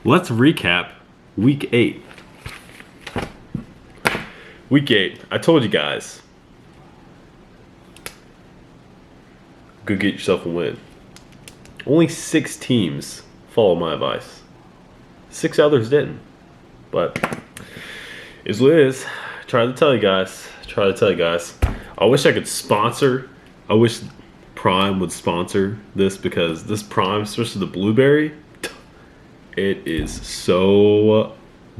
Let's recap week 8. Week 8, I told you guys. Go get yourself a win. Only 6 teams followed my advice. 6 others didn't. But it's what it is. Try to tell you guys. I wish I could sponsor. I wish Prime would sponsor this, because this Prime, especially the blueberry, it is so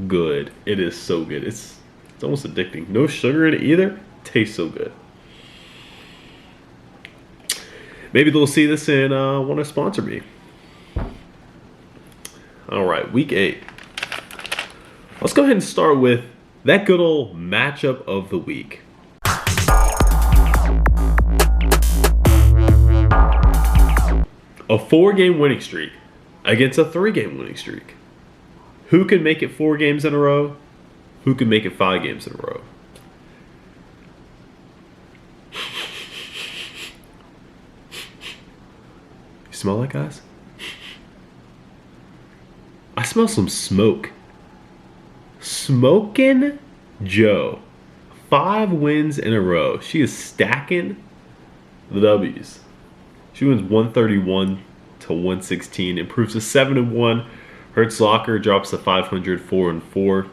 good. It is so good. It's almost addicting. No sugar in it either. Tastes so good. Maybe they'll see this and want to sponsor me. All right, week 8. Let's go ahead and start with that good old matchup of the week. A 4-game winning streak against a 3-game winning streak. Who can make it 4 games in a row? Who can make it 5 games in a row? You smell that, guys? I smell some smoke. Smokin' Joe. 5 wins in a row. She is stacking the W's. She wins 131 to 116, improves to 7-1. Hertz Locker drops to 500, 4-4.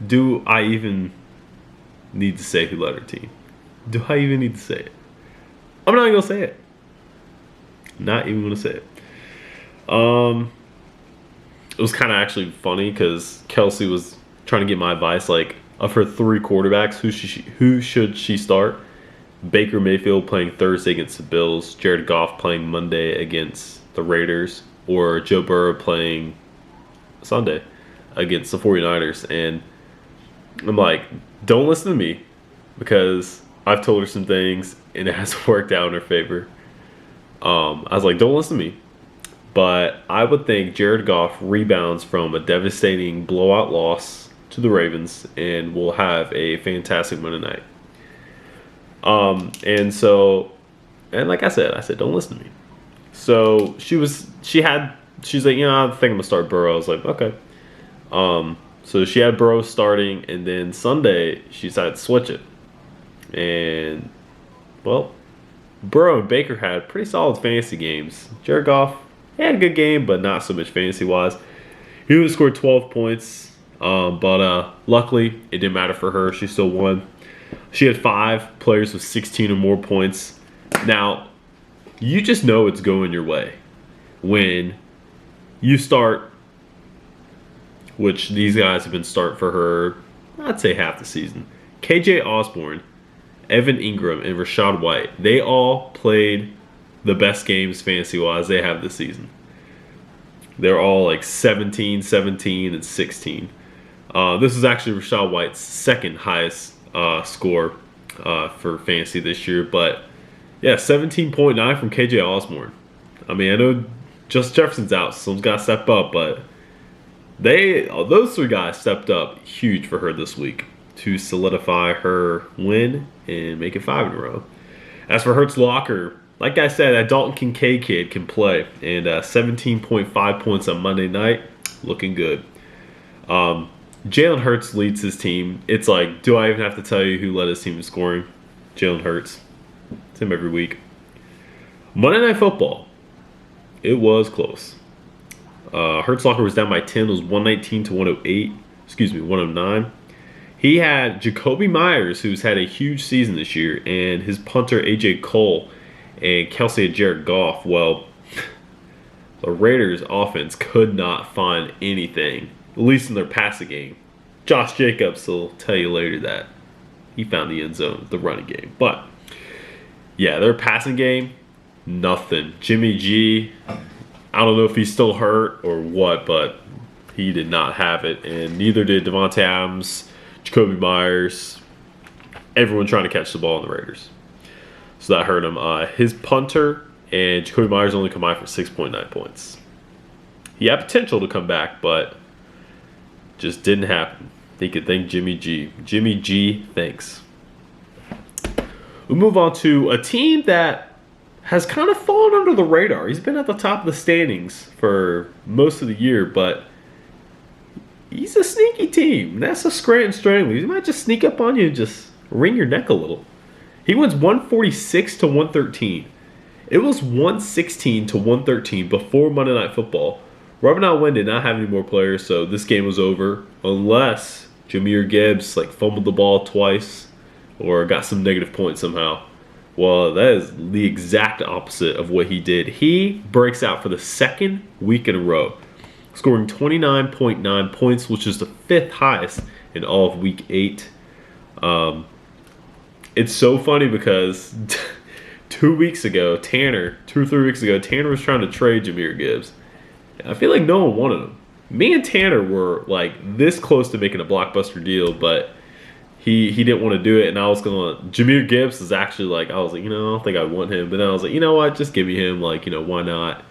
Do I even need to say who led her team? Do I even need to say it? I'm not even gonna say it. Not even gonna say it. It was kind of actually funny because Kelsey was trying to get my advice, like, of her 3 quarterbacks, who should she start? Baker Mayfield playing Thursday against the Bills, Jared Goff playing Monday against the Raiders, or Joe Burrow playing Sunday against the 49ers. And I'm like, don't listen to me, because I've told her some things and it hasn't worked out in her favor. I was like, don't listen to me. But I would think Jared Goff rebounds from a devastating blowout loss to the Ravens and will have a fantastic Monday night. And like I said, don't listen to me. So she's like, you know, I think I'm gonna start Burrow. I was like, okay. So she had Burrow starting, and then Sunday she decided to switch it. And, well, Burrow and Baker had pretty solid fantasy games. Jared Goff, he had a good game, but not so much fantasy-wise. He only scored 12 points, but luckily it didn't matter for her. She still won. She had 5 players with 16 or more points. Now, you just know it's going your way when you start, which these guys have been starting for her, I'd say half the season. KJ Osborne, Evan Ingram, and Rachaad White. They all played the best games fantasy-wise they have this season. They're all like 17, 17, and 16. This is actually Rachaad White's second highest score for fantasy this year. But, yeah, 17.9 from KJ Osborne. I mean, I know Justin Jefferson's out, so someone's got to step up. But those 3 guys stepped up huge for her this week to solidify her win and make it 5 in a row. As for Hertz Locker, like I said, that Dalton Kincaid kid can play. And 17.5 points on Monday night, looking good. Jalen Hurts leads his team. It's like, do I even have to tell you who led his team in scoring? Jalen Hurts. It's him every week. Monday Night Football. It was close. Hertz Locker was down by 10. It was 119 to 108. 109. He had Jacoby Myers, who's had a huge season this year, and his punter A.J. Cole, and Kelsey and Jared Goff. Well, the Raiders' offense could not find anything, at least in their passing game. Josh Jacobs will tell you later that he found the end zone, the running game. But, yeah, their passing game, nothing. Jimmy G, I don't know if he's still hurt or what, but he did not have it. And neither did Devontae Adams, Jacoby Myers, everyone trying to catch the ball in the Raiders. So that hurt him. His punter and Jacoby Myers only combined for 6.9 points. He had potential to come back, but just didn't happen. They could thank Jimmy G. Jimmy G, thanks. We move on to a team that has kind of fallen under the radar. He's been at the top of the standings for most of the year, but he's a sneaky team. That's a Scranton Stranglers. He might just sneak up on you and just wring your neck a little. He wins 146 to 113. It was 116 to 113 before Monday Night Football. Robin Alwyn did not have any more players, so this game was over unless Jahmyr Gibbs fumbled the ball twice or got some negative points somehow. Well, that is the exact opposite of what he did. He breaks out for the second week in a row, scoring 29.9 points, which is the 5th highest in all of Week 8. It's so funny because 2 weeks ago, 2 or 3 weeks ago, Tanner was trying to trade Jahmyr Gibbs. I feel like no one wanted him. Me and Tanner were this close to making a blockbuster deal, but he didn't want to do it, and I was going to... Jahmyr Gibbs is actually I was like, I don't think I want him. But then I was like, you know what? Just give me him. Why not?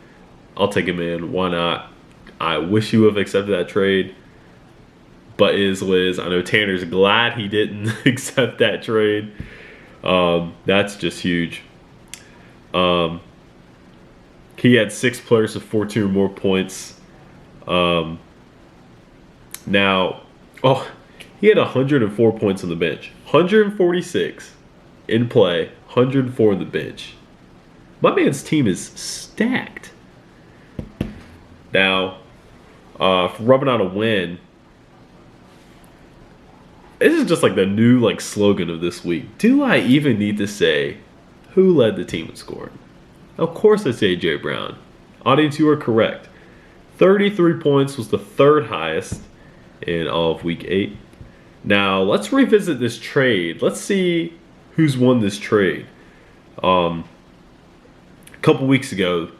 I'll take him in. Why not? I wish he would have accepted that trade. But it is what it is. I know Tanner's glad he didn't accept that trade. That's just huge. He had 6 players with 14 or more points. He had 104 points on the bench. 146 in play, 104 on the bench. My man's team is stacked. Now, for rubbing out a win, this is just the new slogan of this week. Do I even need to say who led the team in scoring? Of course it's A.J. Brown. Audience, you are correct. 33 points was the 3rd highest in all of Week 8. Now, let's revisit this trade. Let's see who's won this trade. A couple weeks ago,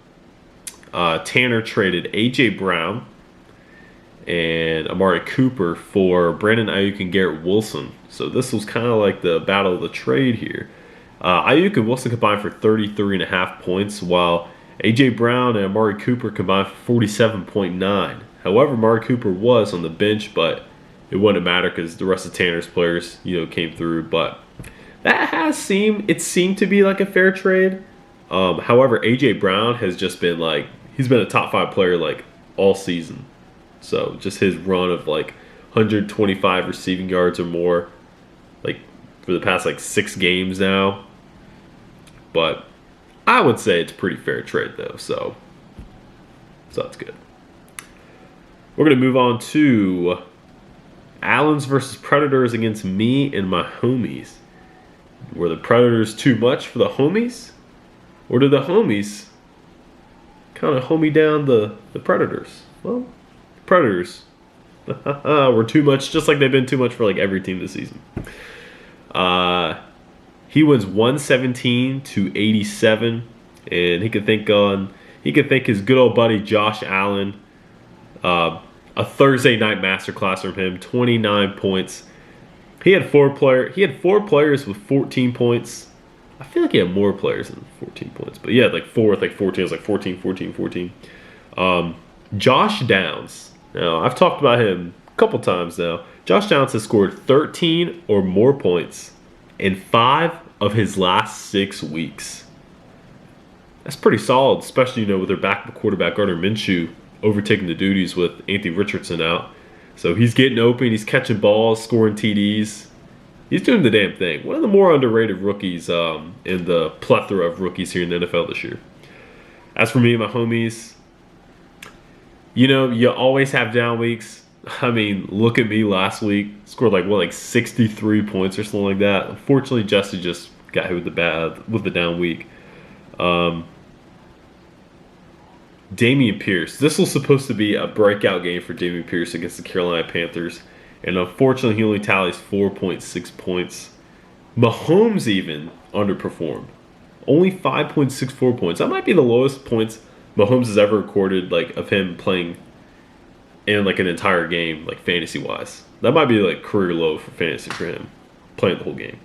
Tanner traded A.J. Brown and Amari Cooper for Brandon Ayuk and Garrett Wilson. So this was kind of the battle of the trade here. Ayuk and Wilson combined for 33.5 points, while A.J. Brown and Amari Cooper combined for 47.9. However, Amari Cooper was on the bench, but it wouldn't matter because the rest of Tanner's players, came through. But that seemed to be a fair trade. However, A.J. Brown has just been he's been a top 5 player all season. So just his run of 125 receiving yards or more, for the past 6 games now. But I would say it's a pretty fair trade though, so that's good. We're gonna move on to Allens versus Predators against me and my homies. Were the Predators too much for the homies? Or did the homies kind of homie down the Predators? Well, Predators were too much, just like they've been too much for every team this season. He wins 117 to 87, and he could thank his good old buddy Josh Allen. A Thursday night masterclass from him, 29 points. He had 4 players with 14 points. I feel like he had more players than 14 points, but yeah, 4 with 14. It was 14, 14, 14. Josh Downs. Now, I've talked about him a couple times now. Josh Downs has scored 13 or more points in 5 of his last 6 weeks. That's pretty solid, especially with their backup quarterback Gardner Minshew overtaking the duties with Anthony Richardson out. So he's getting open, he's catching balls, scoring TDs. He's doing the damn thing. One of the more underrated rookies in the plethora of rookies here in the NFL this year. As for me and my homies, you always have down weeks. I mean, look at me last week. Scored 63 points or something like that. Unfortunately, Jesse just got hit with the down week. Dameon Pierce. This was supposed to be a breakout game for Dameon Pierce against the Carolina Panthers. And unfortunately, he only tallies 4.6 points. Mahomes even underperformed. Only 5.64 points. That might be the lowest points Mahomes has ever recorded, of him playing in an entire game, fantasy-wise. That might be career low for fantasy for him, playing the whole game.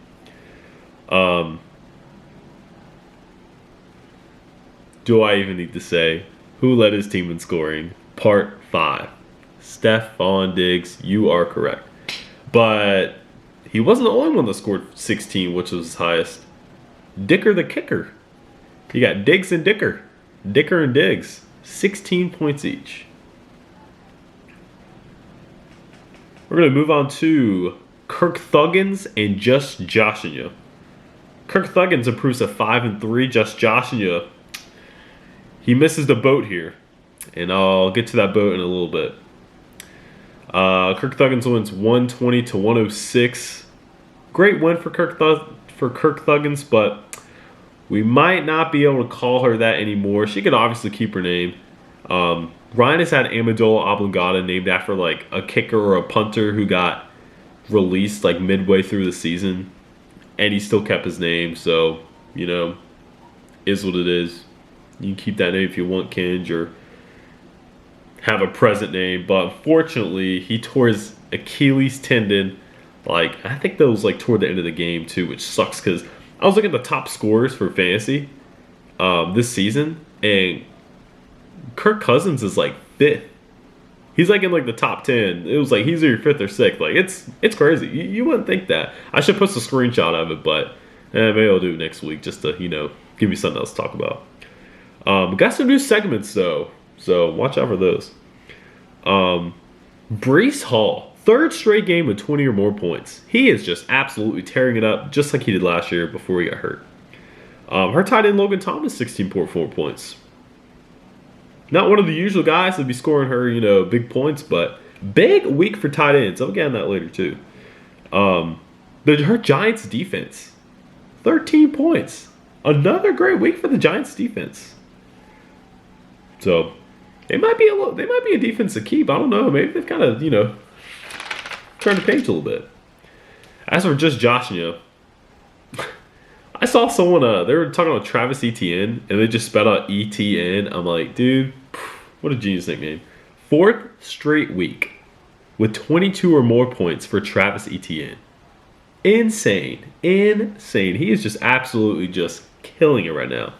Do I even need to say who led his team in scoring? Part 5. Stephon Diggs, you are correct. But he wasn't the only one that scored 16, which was his highest. Dicker the kicker. You got Diggs and Dicker. Dicker and Diggs. 16 points each. We're going to move on to Kirk Thuggins and Just Joshing You. Kirk Thuggins improves to 5-3. Just Joshing You, he misses the boat here. And I'll get to that boat in a little bit. Kirk Thuggins wins 120-106. Great win for Kirk Thuggins, but we might not be able to call her that anymore. She can obviously keep her name. Ryan has had Amendola Oblongata named after like a kicker or a punter who got released like midway through the season, and he still kept his name. So, you know, is what it is. You can keep that name if you want, Kinge, or have a present name. But unfortunately, he tore his Achilles tendon. Like, I think that was like toward the end of the game too, which sucks because I was looking at the top scorers for fantasy this season, and Kirk Cousins is like 5th. He's like in like the top 10. It was like he's either 5th or 6th. Like it's crazy. You wouldn't think that. I should post a screenshot of it, but maybe I'll do it next week just to, you know, give me something else to talk about. Got some new segments though, so watch out for those. Breece Hall, 3rd straight game with 20 or more points. He is just absolutely tearing it up, just like he did last year before he got hurt. Her tight end Logan Thomas, 16.4 points. Not one of the usual guys to be scoring her, you know, big points, but big week for tight ends. I'll get on that later too. Her Giants defense, 13 points. Another great week for the Giants defense. So they might be a defense to keep. I don't know. Maybe they've kind of, you know, turned the page a little bit. As for Just Joshing You, I saw someone, they were talking about Travis Etienne, and they just spelled out ETN. I'm like, dude, what a genius nickname. 4th straight week with 22 or more points for Travis Etienne. Insane. He is just absolutely just killing it right now.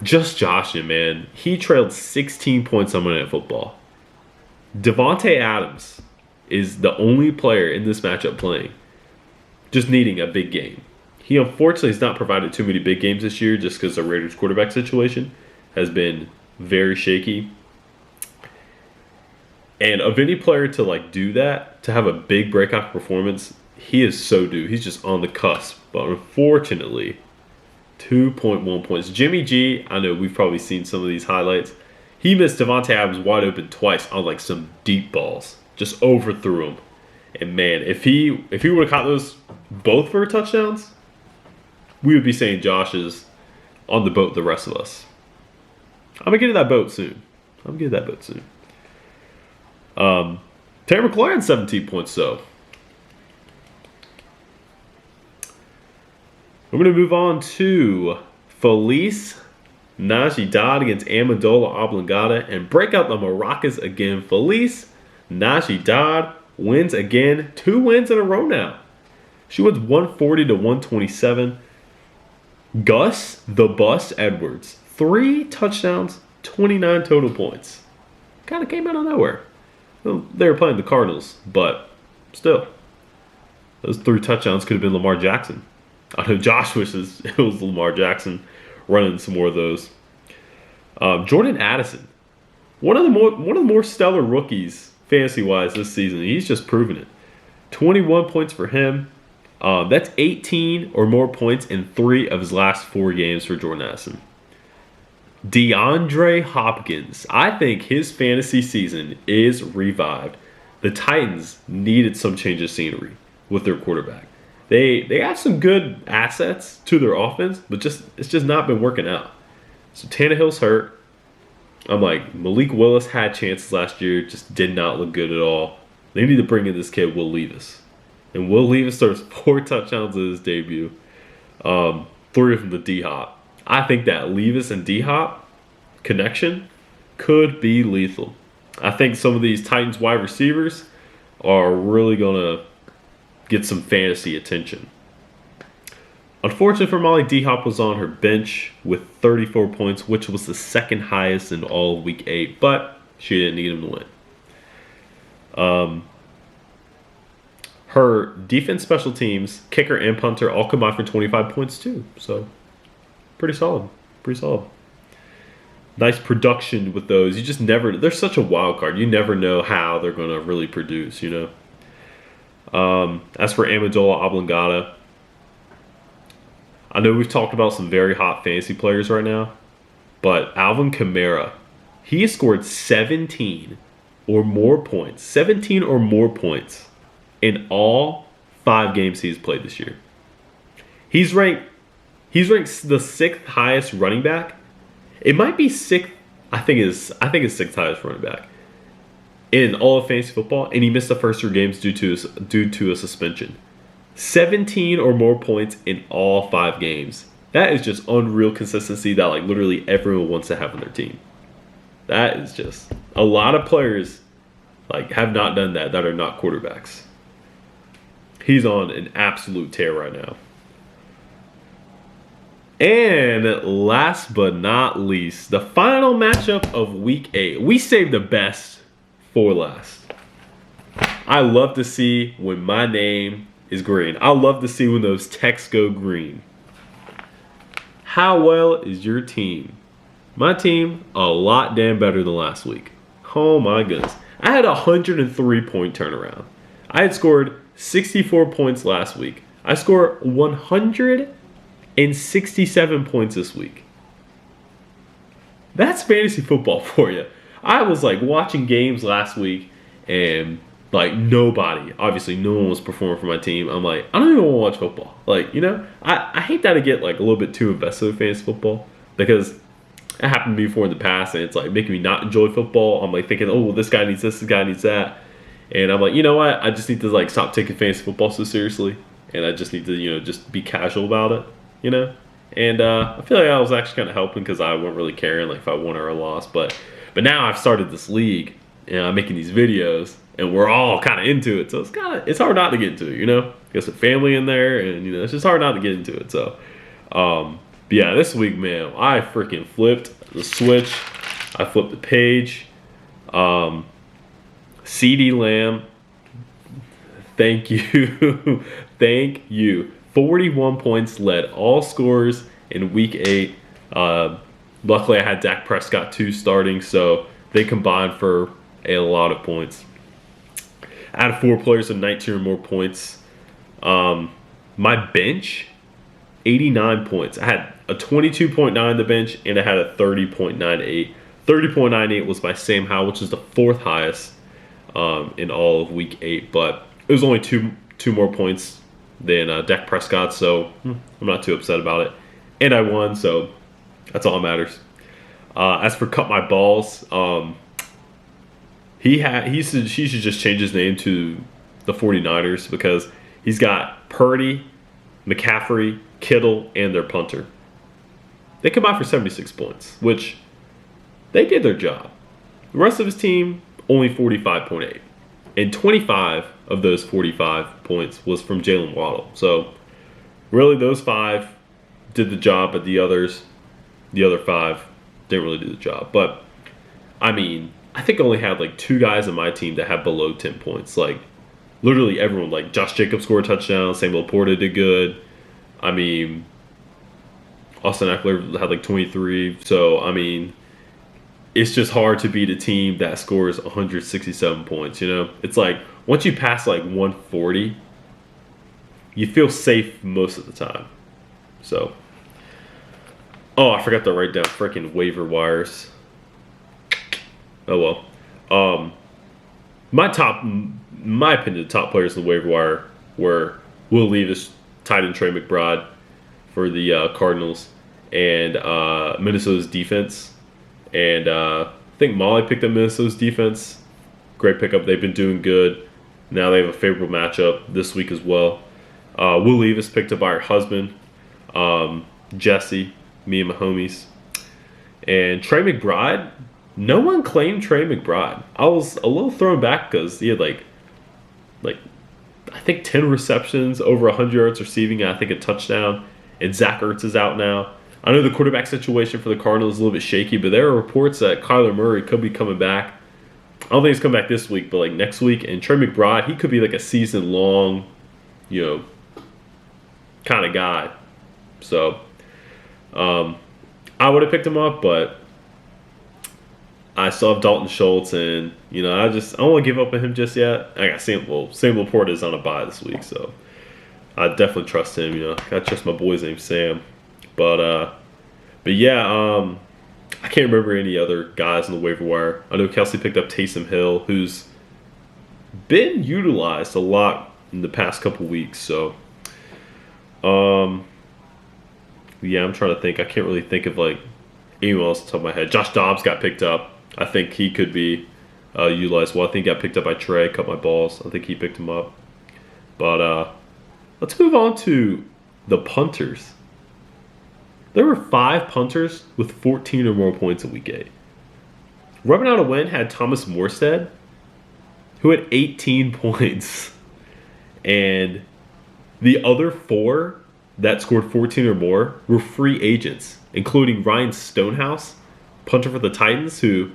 Just Joshing, man. He trailed 16 points on Monday Night Football. Devontae Adams is the only player in this matchup playing, just needing a big game. He unfortunately has not provided too many big games this year just because the Raiders quarterback situation has been very shaky. And of any player to like do that, to have a big breakout performance, he is so due. He's just on the cusp. But unfortunately, 2.1 points. Jimmy G, I know we've probably seen some of these highlights. He missed Devontae Adams wide open twice on like some deep balls. Just overthrew him. And man, if he would have caught those both for touchdowns, we would be saying Josh is on the boat the rest of us. I'm going to get to that boat soon. Terry McLaurin, 17 points though. We're going to move on to Felice Navidad against Amendola Oblongata and break out the maracas again. Felice Navidad wins again. 2 wins in a row now. She wins 140-127. Gus the Bus Edwards, 3 touchdowns, 29 total points. Kind of came out of nowhere. Well, they were playing the Cardinals, but still, those 3 touchdowns could have been Lamar Jackson. I know Josh wishes it was Lamar Jackson running some more of those. Jordan Addison, one of the more stellar rookies fantasy-wise this season. He's just proven it. 21 points for him. That's 18 or more points in 3 of his last 4 games for Jordan Addison. DeAndre Hopkins. I think his fantasy season is revived. The Titans needed some change of scenery with their quarterback. They have some good assets to their offense, but it's just not been working out. So Tannehill's hurt. I'm like, Malik Willis had chances last year, just did not look good at all. They need to bring in this kid, Will Levis. And Will Levis starts 4 touchdowns in his debut. 3 from the D-Hop. I think that Levis and D-Hop connection could be lethal. I think some of these Titans wide receivers are really going to get some fantasy attention. Unfortunately for Molly, D-Hop was on her bench with 34 points, which was the 2nd highest in all of Week 8, but she didn't need him to win. Her defense, special teams, kicker, and punter all combined for 25 points too. So pretty solid. Pretty solid. Nice production with those. You just never, they're such a wild card. You never know how they're going to really produce, you know. As for Amendola Oblongata, I know we've talked about some very hot fantasy players right now, but Alvin Kamara, he has scored 17 or more points. 17 or more points in all 5 games he's played this year. He's ranked the 6th highest running back. It might be 6th. I think it's 6th highest running back in all of fantasy football, and he missed the first 3 games due to a suspension. 17 or more points in all 5 games. That is just unreal consistency that like literally everyone wants to have on their team. That is just a lot of players like have not done that are not quarterbacks. He's on an absolute tear right now. And last but not least, the final matchup of week 8. We saved the best for last. I love to see when my name is green. I love to see when those texts go green. How well is your team? My team, a lot damn better than last week. Oh my goodness. I had a 103-point turnaround. I had scored 64 points last week. I scored 167 points this week. That's fantasy football for you. I was like watching games last week and like obviously no one was performing for my team. I'm like, I don't even want to watch football. Like, you know, I hate that I get like a little bit too invested in fantasy football because it happened to me before in the past and it's like making me not enjoy football. I'm like thinking, oh, well, this guy needs this guy needs that. And I'm like, you know what? I just need to like stop taking fantasy football so seriously. And I just need to, you know, just be casual about it, you know? And I feel like I was actually kind of helping because I wasn't really caring like if I won or lost. But now I've started this league and I'm making these videos and we're all kind of into it. So it's hard not to get into it, you know? Got some family in there and, you know, it's just hard not to get into it. So, but yeah, this week, man, I freaking flipped the switch. I flipped the page. CD Lamb, thank you. Thank you. 41 points led all scores in week 8. Luckily, I had Dak Prescott 2 starting, so they combined for a lot of points. I had 4 players with 19 or more points. My bench, 89 points. I had a 22.9 on the bench, and I had a 30.98. 30.98 was my Sam Howell, which is the 4th highest in all of week 8, but it was only two more points than Dak Prescott, so I'm not too upset about it. And I won, so that's all that matters. As for Cut My Balls, he should just change his name to the 49ers because he's got Purdy, McCaffrey, Kittle, and their punter. They combined for 76 points, which they did their job. The rest of his team, only 45.8. And 25 of those 45 points was from Jalen Waddle. So really those 5 did the job, but the other 5 didn't really do the job. But I mean, I think I only had like 2 guys on my team that had below 10 points. Like literally everyone, like Josh Jacobs scored a touchdown, Samuel Porta did good. I mean, Austin Eckler had like 23. So I mean, it's just hard to beat a team that scores 167 points, you know? It's like, once you pass like 140, you feel safe most of the time. So, oh, I forgot to write down freaking waiver wires. Oh well. My opinion, the top players in the waiver wire were Will Levis, tight end Trey McBride for the Cardinals, and Minnesota's defense. And I think Molly picked up Minnesota's defense. Great pickup. They've been doing good. Now they have a favorable matchup this week as well. Will Levis picked up by her husband, Jesse, me and my homies. And Trey McBride, no one claimed Trey McBride. I was a little thrown back because he had like I think 10 receptions, over 100 yards receiving, and I think a touchdown. And Zach Ertz is out now. I know the quarterback situation for the Cardinals is a little bit shaky, but there are reports that Kyler Murray could be coming back. I don't think he's coming back this week, but like next week. And Trey McBride, he could be like a season-long, you know, kind of guy. So, I would have picked him up, but I still have Dalton Schultz, and I don't want to give up on him just yet. I got Sam Laporta is on a bye this week, so I definitely trust him. I trust my boy's named Sam, but yeah, I can't remember any other guys on the waiver wire. I know Kelsey picked up Taysom Hill, who's been utilized a lot in the past couple weeks. So, yeah, I'm trying to think. I can't really think of anyone else off the top of my head. Josh Dobbs got picked up. I think he could be utilized well. I think he got picked up by Trey, cut my balls. I think he picked him up. But let's move on to the punters. There were 5 punters with 14 or more points in week 8. Rubbing out a win had Thomas Morstead, who had 18 points. And the other 4 that scored 14 or more were free agents, including Ryan Stonehouse, punter for the Titans, who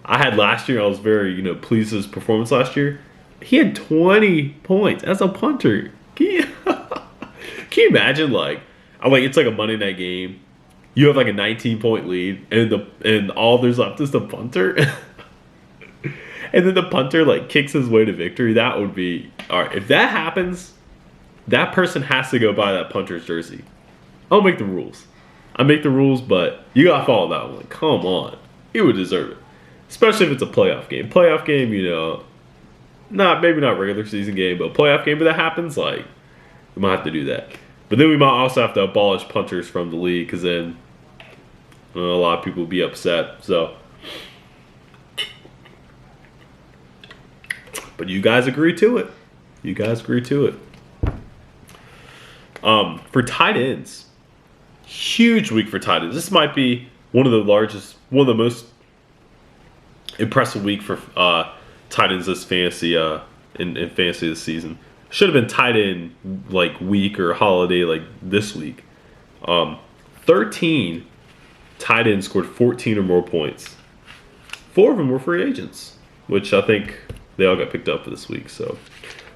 I had last year. I was very, pleased with his performance last year. He had 20 points as a punter. Can you imagine, it's like a Monday night game. You have a 19-point lead, and all there's left is the punter. And then the punter kicks his way to victory. That would be all right. If that happens, that person has to go buy that punter's jersey. I'll make the rules. I make the rules, but you gotta follow that one. Come on, he would deserve it, especially if it's a playoff game. Playoff game, maybe not regular season game, but playoff game. But that happens, we might have to do that. But then we might also have to abolish punters from the league, because then a lot of people will be upset. So, but you guys agree to it. For tight ends, huge week for tight ends. This might be one of the most impressive week for tight ends this fantasy in fantasy this season. Should have been tight end week or holiday this week. 13 tight ends scored 14 or more points. 4 of them were free agents, which I think they all got picked up for this week. So,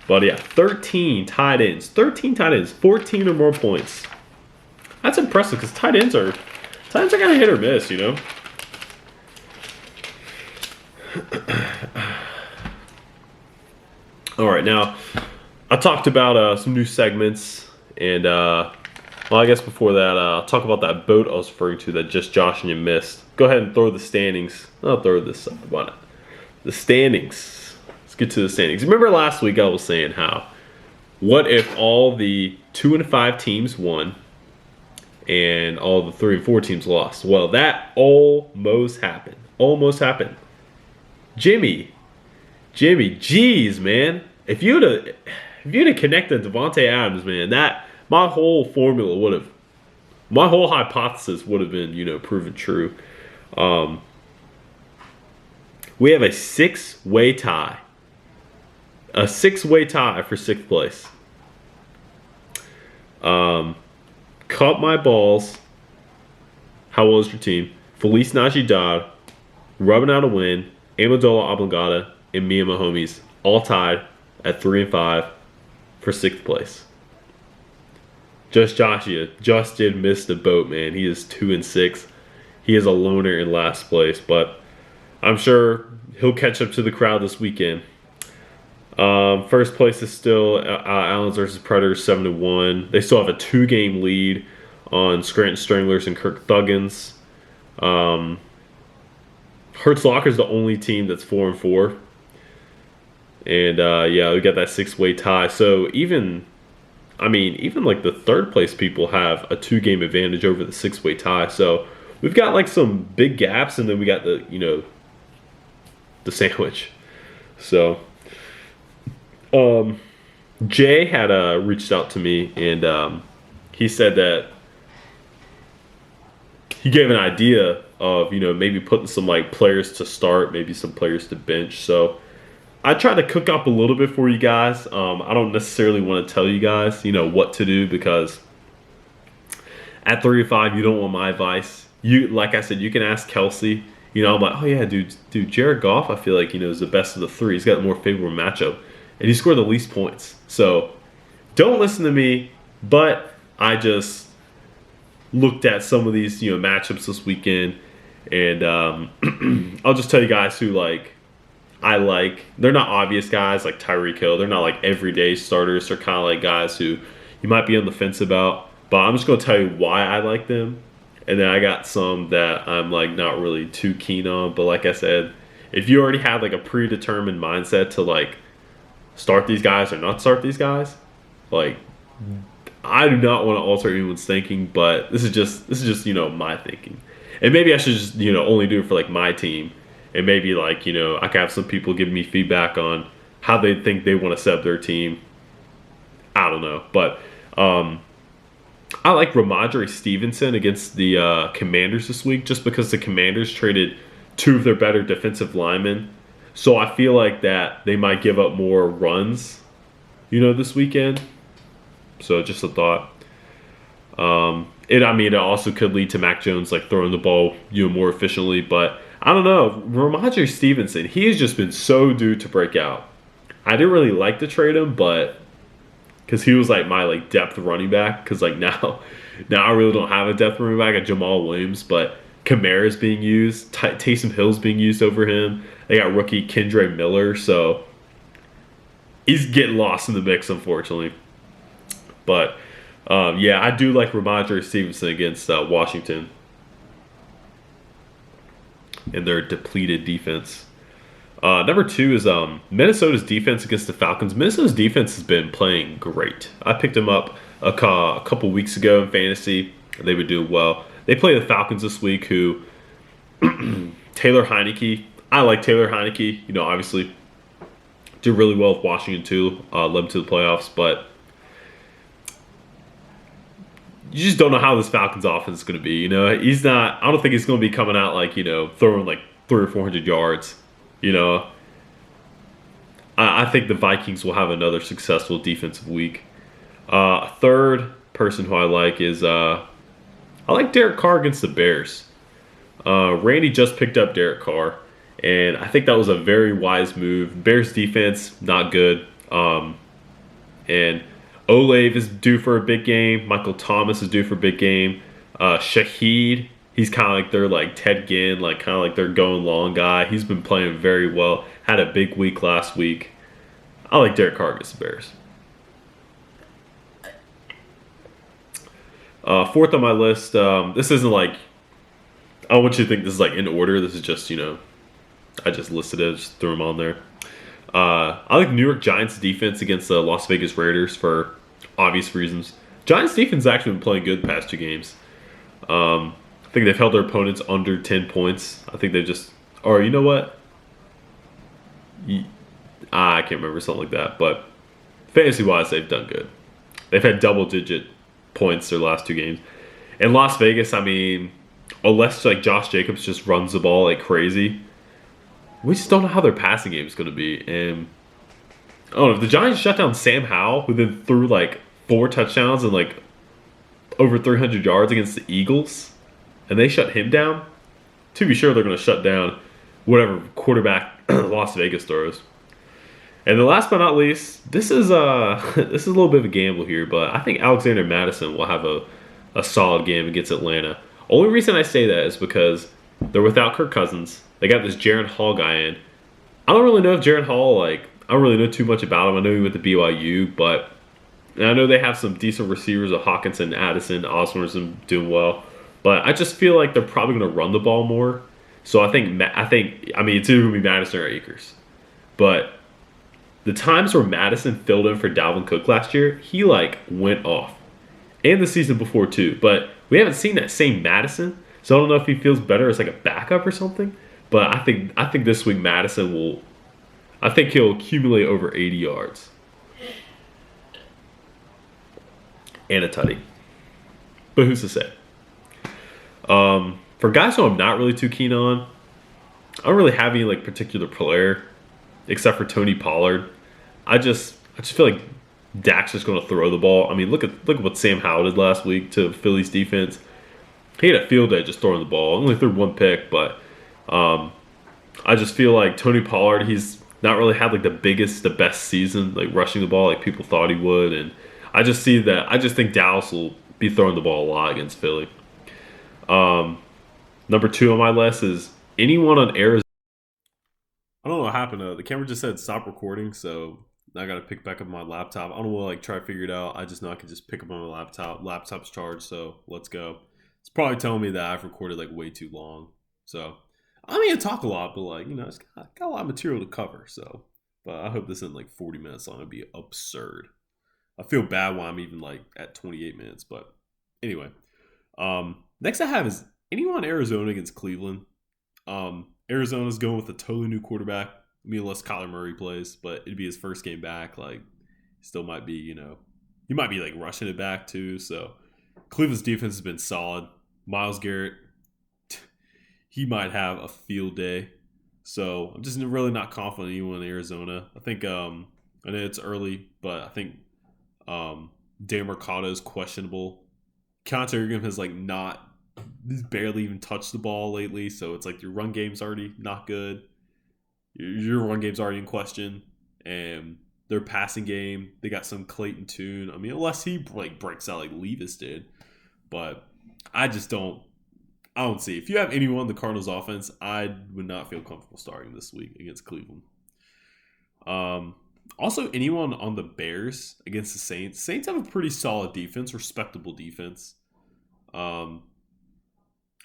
but yeah, 13 tight ends, 14 or more points. That's impressive, because tight ends are kind of hit or miss, All right, now I talked about some new segments, and I guess before that, I'll talk about that boat I was referring to that just Josh and you missed. Go ahead and throw the standings. I'll throw this up. Why not? The standings. Let's get to the standings. Remember last week I was saying what if all the 2 and 5 teams won and all the 3 and 4 teams lost? Well, that almost happened. Jimmy, geez, man. If you'd have connected Devontae Adams, man, my whole hypothesis would have been, proven true. We have a 6-way tie. A 6-way tie for 6th place. Cut my balls. How well is your team? Felice Najee, rubbing out a win, Amendola Oblongata, and me and my homies all tied at 3 and 5 for 6th place. Just Joshua just did miss the boat, man. He is 2 and 6. He is a loner in last place, but I'm sure he'll catch up to the crowd this weekend. First place is still Allens versus Predators, 7-1. They still have a 2-game lead on Scranton Stranglers and Kirk Thuggins. Hertz Locker's the only team that's 4 and 4. And yeah, we got that 6-way tie. So even the 3rd place people have a 2-game advantage over the 6-way tie. So we've got some big gaps, and then we got the sandwich. So Jay had reached out to me, and he said that he gave an idea of maybe putting some players to start, maybe some players to bench. So I tried to cook up a little bit for you guys. I don't necessarily want to tell you guys what to do, because at 35 you don't want my advice. Like I said, you can ask Kelsey. I'm like, oh yeah, dude, Jared Goff, I feel like is the best of the 3. He's got a more favorable matchup, and he scored the least points. So don't listen to me. But I just looked at some of these matchups this weekend, and I'll just tell you guys who I like. They're not obvious guys like Tyreek Hill. They're not like everyday starters. They're kind of like guys who you might be on the fence about. But I'm just going to tell you why I like them. And then I got some that I'm like not really too keen on. But like I said, if you already have like a predetermined mindset to like start these guys or not start these guys, like I do not want to alter anyone's thinking. But this is just my thinking. And maybe I should just only do it for like my team. And maybe like I could have some people give me feedback on how they think they want to set up their team. I don't know, but I like Ramondre Stevenson against the Commanders this week, just because the Commanders traded two of their better defensive linemen. So I feel like that they might give up more runs, this weekend. So just a thought. It also could lead to Mac Jones like throwing the ball more efficiently, but I don't know. Ramondre Stevenson, he has just been so due to break out. I didn't really like to trade him, but because he was like my like depth running back. Because like now I really don't have a depth running back at Jamal Williams, but Kamara's being used, Taysom Hill's being used over him. They got rookie Kendre Miller, so he's getting lost in the mix, unfortunately. But yeah, I do like Ramondre Stevenson against Washington in their depleted defense. Number 2 is Minnesota's defense against the Falcons. Minnesota's defense has been playing great. I picked them up a couple weeks ago in fantasy. They would do well. They play the Falcons this week, who Taylor Heineke. I like Taylor Heineke. Obviously did really well with Washington too. Led them to the playoffs, but you just don't know how this Falcons offense is going to be. He's not. I don't think he's going to be coming out like throwing like 300 or 400 yards. I think the Vikings will have another successful defensive week. A third person who I like is I like Derek Carr against the Bears. Randy just picked up Derek Carr, and I think that was a very wise move. Bears defense not good, and Olave is due for a big game. Michael Thomas is due for a big game. Shaheed, he's kind of like their like Ted Ginn, like kind of like their going long guy. He's been playing very well. Had a big week last week. I like Derek Carr against the Bears. Fourth on my list. This isn't like I don't want you to think this is like in order. This is just I just listed it, just threw them on there. I like New York Giants defense against the Las Vegas Raiders for obvious reasons. Giants defense has actually been playing good the past 2 games. I think they've held their opponents under 10 points. I think they just, or you know what? I can't remember, something like that. But fantasy-wise, they've done good. They've had double-digit points their last 2 games. In Las Vegas, unless like Josh Jacobs just runs the ball like crazy, we just don't know how their passing game is going to be. And I don't know, if the Giants shut down Sam Howell, who then threw like 4 touchdowns and like over 300 yards against the Eagles, and they shut him down, to be sure they're going to shut down whatever quarterback Las Vegas throws. And the last but not least, this is a little bit of a gamble here, but I think Alexander Mattison will have a solid game against Atlanta. Only reason I say that is because they're without Kirk Cousins. They got this Jaron Hall guy in. I don't really know if Jaron Hall, I don't really know too much about him. I know he went to BYU, but I know they have some decent receivers of Hawkinson, Addison, Osborne's doing well. But I just feel like they're probably going to run the ball more. So I think it's either going to be Madison or Akers. But the times where Madison filled in for Dalvin Cook last year, he went off. And the season before too. But we haven't seen that same Madison. So I don't know if he feels better as like a backup or something. But I think this week Madison he'll accumulate over 80 yards. And a tutty. But who's to say? For guys who I'm not really too keen on, I don't really have any particular player except for Tony Pollard. I just feel like Dak's just going to throw the ball. Look at what Sam Howell did last week to Philly's defense. He had a field day just throwing the ball. Only threw 1 pick, but I just feel like Tony Pollard, he's not really had the best season rushing the ball like people thought he would, and I just think Dallas will be throwing the ball a lot against Philly. Number 2 on my list is anyone on Arizona. I don't know what happened. The camera just said stop recording, so I got to pick back up my laptop. I don't want to like try to figure it out. I just know I can just pick up on my laptop. Laptop's charged, so let's go. It's probably telling me that I've recorded like way too long. So I'm gonna talk a lot, but like it's got a lot of material to cover. So, but I hope this isn't like 40 minutes long. It'd be absurd. I feel bad when I'm even like at 28 minutes, but anyway. Next I have is anyone Arizona against Cleveland. Arizona's going with a totally new quarterback. I mean, unless Kyler Murray plays, but it'd be his first game back. Like, still might be, he might be like rushing it back too. So, Cleveland's defense has been solid. Myles Garrett, he might have a field day. So, I'm just really not confident in anyone in Arizona. I think, I know it's early, but I think Dan Mercado is questionable. Keontae Ingram has he's barely even touched the ball lately, so it's like your run game's already not good. Your run game's already in question, and their passing game, they got some Clayton Tune. I mean, unless he breaks out like Levis did, but I don't see. If you have anyone in the Cardinals offense, I would not feel comfortable starting this week against Cleveland. Also, anyone on the Bears against the Saints. Saints have a pretty solid defense, respectable defense.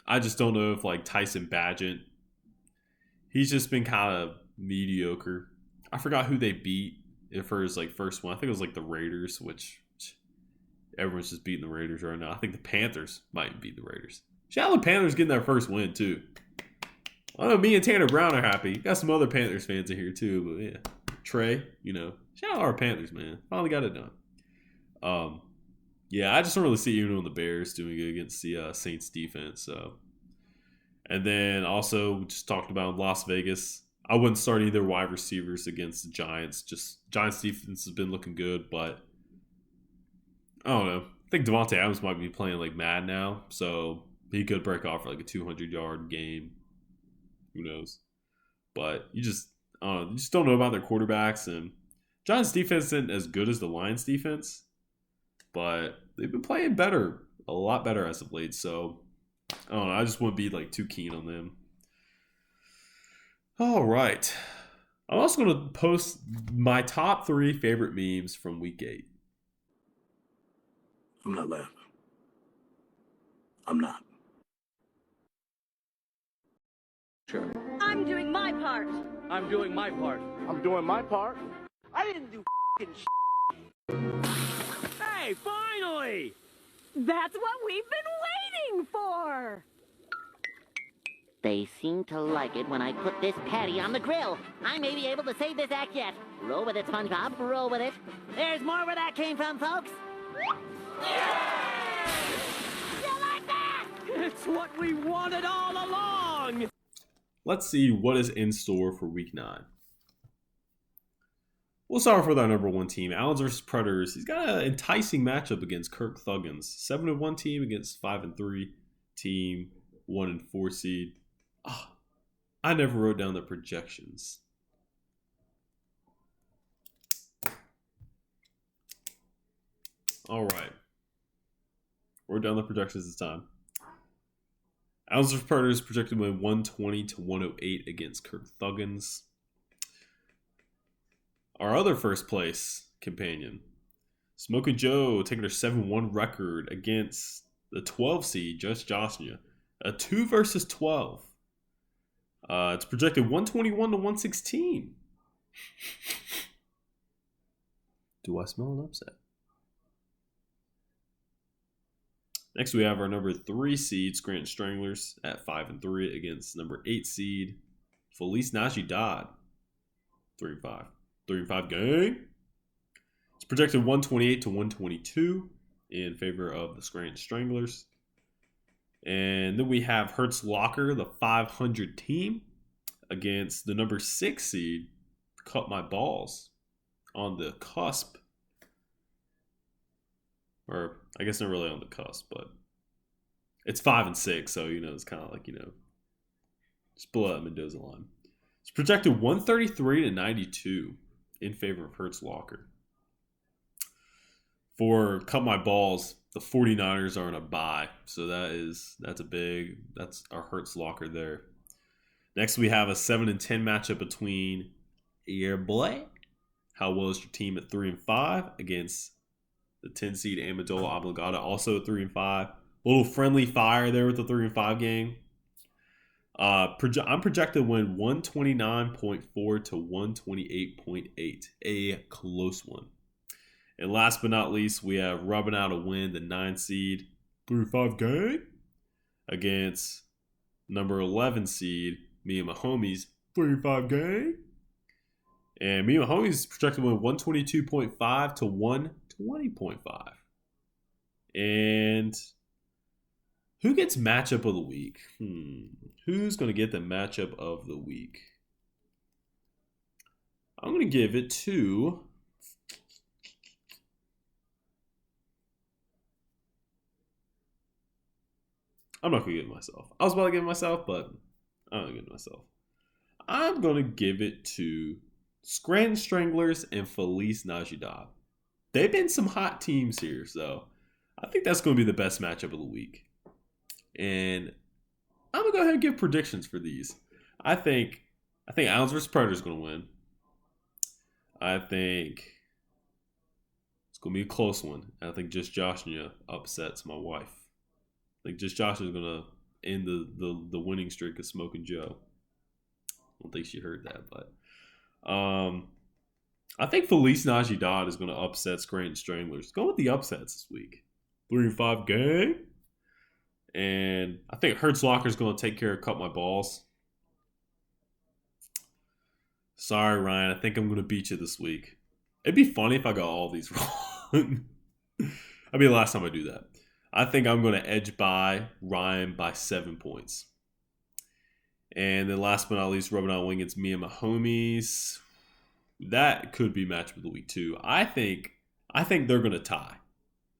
I just don't know if Tyson Bagent, he's just been kind of mediocre. I forgot who they beat for his first one. I think it was the Raiders, which everyone's just beating the Raiders right now. I think the Panthers might beat the Raiders. Shout out the Panthers getting their first win too. I know me and Tanner Brown are happy. Got some other Panthers fans in here too, but yeah, Trey, shout out our Panthers, man. Finally got it done. Yeah, I just don't really see anyone on the Bears doing good against the Saints defense. So, and then also we just talked about Las Vegas. I wouldn't start either wide receivers against the Giants. Just Giants defense has been looking good, but I don't know. I think Devontae Adams might be playing Mad now, so he could break off for a 200-yard game. Who knows? But you just don't know about their quarterbacks, and Giants defense isn't as good as the Lions defense, but they've been playing better, a lot better as of late. So I don't know. I just wouldn't be too keen on them. All right. I'm also going to post my top 3 favorite memes from week 8. I'm not laughing. I'm not. Sure. I'm doing my part. I'm doing my part. I'm doing my part. I didn't do f***ing shit. Hey, finally! That's what we've been waiting for. They seem to like it when I put this patty on the grill. I may be able to save this act yet. Roll with it, SpongeBob. Roll with it. There's more where that came from, folks. Yeah! You like that? It's what we wanted all along! Let's see what is in store for week 9. We'll start off with our number 1 team, Allens versus Predators. He's got an enticing matchup against Kirk Thuggins. 7-1 team against 5-3 team, 1-4 seed. I never wrote down the projections. All right. Wrote down the projections this time. Allens versus Predators projected to win 120-108 against Kirk Thuggins. Our other first place companion, Smoking Joe, taking their 7-1 record against the 12 seed, Just Josnia. A 2 versus 12. It's projected 121-116. Do I smell an upset? Next, we have our number 3 seed, Scranton Stranglers, at 5-3 against number 8 seed, Felice Navidad, 3-5. 3-5 gang. It's projected 128-122 in favor of the Scranton Stranglers. And then we have Hertz Locker, the 500 team, against the number 6 seed, Cut My Balls, on the cusp. Or I guess not really on the cusp, but it's 5-6, so it's kind of just below that Mendoza line. It's projected 133-92 in favor of Hertz Locker. For Cut My Balls, the 49ers are in a bye. So that's our Hurts locker there. Next, we have a 7-10 matchup between your boy. How well is your team at 3-5 against the 10 seed Amendola Obligata, also at 3-5. A little friendly fire there with the 3-5 game. I'm projected to win 129.4 to 128.8. A close one. And last but not least, we have rubbing out a win, the 9 seed 3-5 gang against number 11 seed, me and my homies, 3-5 gang. And me and my homies projected to win 122.5 to 120.5. And who gets matchup of the week? Who's going to get the matchup of the week? I'm going to give it to... I'm not going to give it myself. I was about to give it myself, but I'm not going to give it myself. I'm going to give it to Scranton Stranglers and Felice Navidad. They've been some hot teams here, so I think that's going to be the best matchup of the week. And I'm going to go ahead and give predictions for these. I think Islands vs. Predators is going to win. I think it's going to be a close one. I think Just Joshua upsets my wife. I think Just Joshua is going to end the winning streak of Smoking Joe. I don't think she heard that, but I think Felice Navidad is going to upset Scranton Stranglers. Go with the upsets this week. 3-5 gang. And I think Hurts Locker is going to take care of Cut My Balls. Sorry, Ryan. I think I'm going to beat you this week. It'd be funny if I got all these wrong. I mean, last time I do that. I think I'm going to edge by Ryan by 7 points. And then last but not least, rubbing out wing, it's me and my homies. That could be matchup of the week too. I think they're going to tie.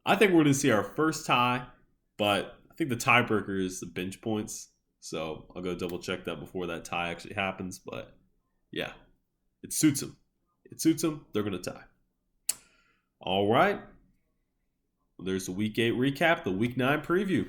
I think we're going to see our first tie, but I think the tiebreaker is the bench points. So I'll go double check that before that tie actually happens. But yeah, it suits them. It suits them. They're going to tie. All right. There's the Week 8 recap, the Week 9 preview.